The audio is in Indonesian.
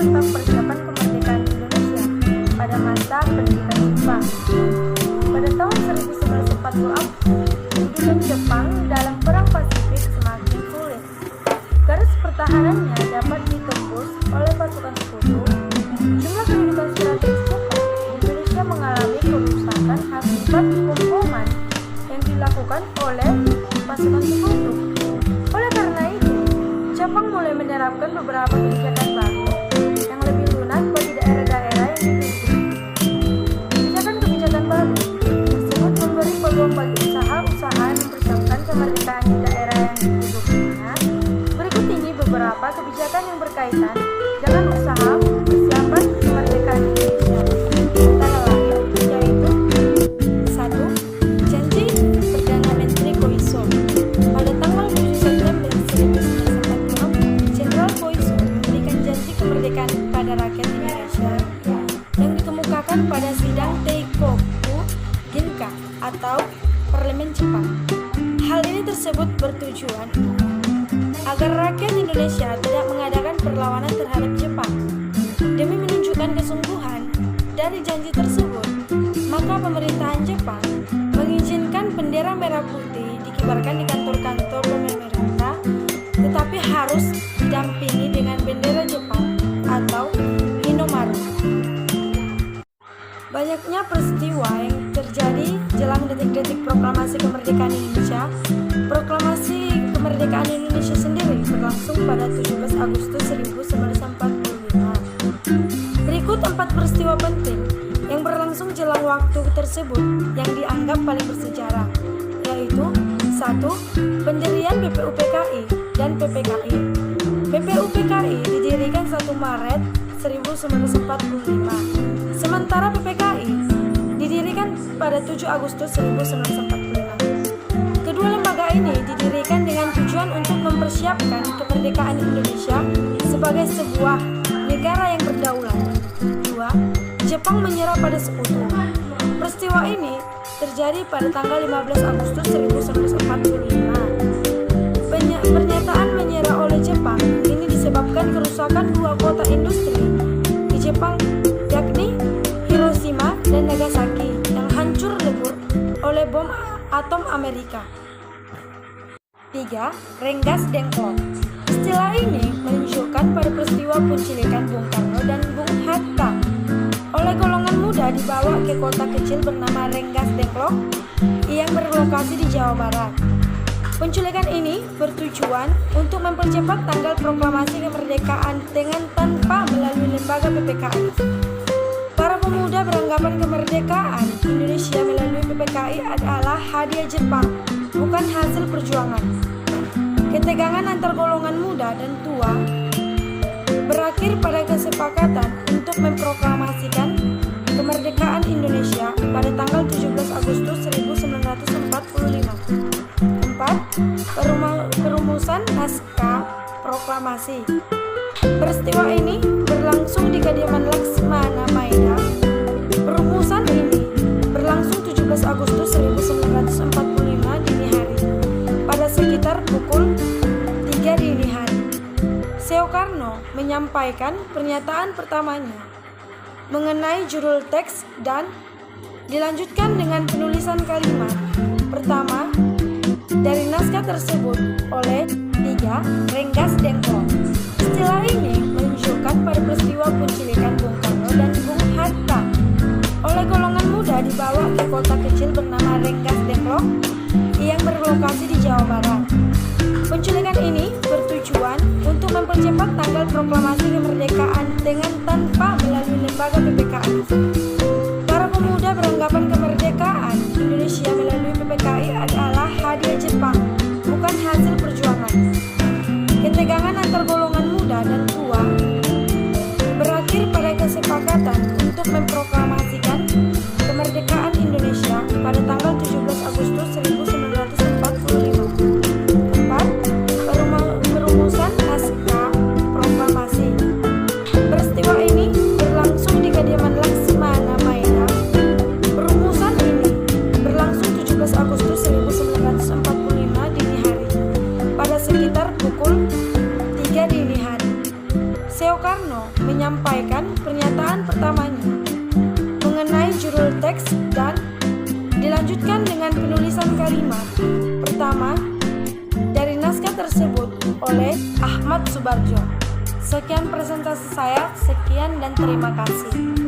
tentang persiapan kemerdekaan Indonesia pada masa pendudukan Jepang. Pada tahun 1944, kedudukan Jepang dalam Perang Pasifik semakin sulit. Garis pertahanannya dapat ditembus oleh pasukan sekutu. Jumlah kedudukan strategis Jepang di Indonesia mengalami kerusakan akibat pemboman yang dilakukan oleh pasukan sekutu. Oleh karena itu, Jepang mulai menerapkan beberapa kebijakan baru yang lebih lunak bagi daerah-daerah yang diduduki. Kebijakan baru tersebut memberi peluang bagi usaha-usaha yang mempersiapkan kemerdekaan di daerah yang didudukinya. Berikut ini beberapa kebijakan yang berkaitan dengan usaha persiapan kemerdekaan Indonesia. Antara lain yaitu 1. Janji Perdana Menteri Koiso. Pada tanggal 7 September 1946, Jenderal Koiso memberikan janji kemerdekaan kepada rakyat Indonesia yang dikemukakan pada sidang Teikoku Ginka atau Parlemen Jepang. Hal ini tersebut bertujuan agar rakyat Indonesia tidak mengadakan perlawanan terhadap Jepang. Demi menunjukkan kesungguhan dari janji tersebut, maka pemerintahan Jepang mengizinkan bendera merah putih dikibarkan di kantor-kantor pemerintah, tetapi harus didampingi dengan bendera Jepang atau Hinomaru. Banyaknya peristiwa yang terjadi jelang detik-detik proklamasi kemerdekaan Indonesia. Proklamasi kemerdekaan Indonesia sendiri berlangsung pada 17 Agustus 1945. Berikut 4 peristiwa penting yang berlangsung jelang waktu tersebut yang dianggap paling bersejarah, yaitu 1. Pendirian BPUPKI dan PPKI. BPUPKI didirikan 1 Maret 1945. Sementara PPKI didirikan pada 7 Agustus 1945. Kedua lembaga ini didirikan dengan tujuan untuk mempersiapkan kemerdekaan Indonesia sebagai sebuah negara yang berdaulat. 2. Jepang menyerah pada sekutu. Peristiwa ini terjadi pada tanggal 15 Agustus 1945. Pernyataan menyerah oleh Jepang ini disebabkan kerusakan 2 kota industri di Jepang, yakni Hiroshima dan Nagasaki, yang hancur lebur oleh bom atom Amerika. 3. Renggas Dengklok. Istilah ini menunjukkan pada peristiwa penculikan Bung Karno dan Bung Hatta oleh golongan muda dibawa ke kota kecil bernama Renggas Dengklok yang berlokasi di Jawa Barat. Penculikan ini bertujuan untuk mempercepat tanggal proklamasi kemerdekaan dengan tanpa melalui lembaga PPKI. Para pemuda beranggapan kemerdekaan Indonesia melalui PPKI adalah hadiah Jepang, bukan hasil perjuangan. Ketegangan antar golongan muda dan tua berakhir pada kesepakatan untuk memproklamasikan kemerdekaan Indonesia pada tanggal 17 Agustus 1945. 4. Perumusan naskah proklamasi. Peristiwa ini berlangsung di kediaman Laksmana Maeda. Perumusan ini berlangsung 17 Agustus 1945 dini hari pada sekitar pukul 3 dini hari. Soekarno menyampaikan pernyataan pertamanya mengenai judul teks dan dilanjutkan dengan penulisan kalimat pertama dari naskah tersebut oleh 3. Renggas Dengklok. Istilah ini menunjukkan pada peristiwa penculikan Bung Karno dan Bung Hatta oleh golongan muda dibawa ke kota kecil bernama Renggas Dengklok yang berlokasi di Jawa Barat. Penculikan ini bertujuan untuk mempercepat tanggal proklamasi kemerdekaan dengan tanpa melalui lembaga PPKI. Para pemuda beranggapan kemerdekaan Indonesia melalui PPKI adalah hadiah Jepang, bukan hasil perjuangan. Ketegangan antar golongan muda dan tua berakhir pada kesepakatan untuk memproklamasikan kemerdekaan Indonesia pada tanggal 17 Agustus 1945. 4. Perumusan naskah proklamasi. Peristiwa ini berlangsung di kediaman Laksmana Maeda. Perumusan ini berlangsung 17 Agustus 1945 dini hari pada sekitar pukul 3 dini hari. Soekarno menyampaikan pernyataan pertamanya mengenai judul teks dan dilanjutkan dengan penulisan kalimat pertama dari naskah tersebut oleh Ahmad Subarjo. Sekian presentasi saya, sekian dan terima kasih.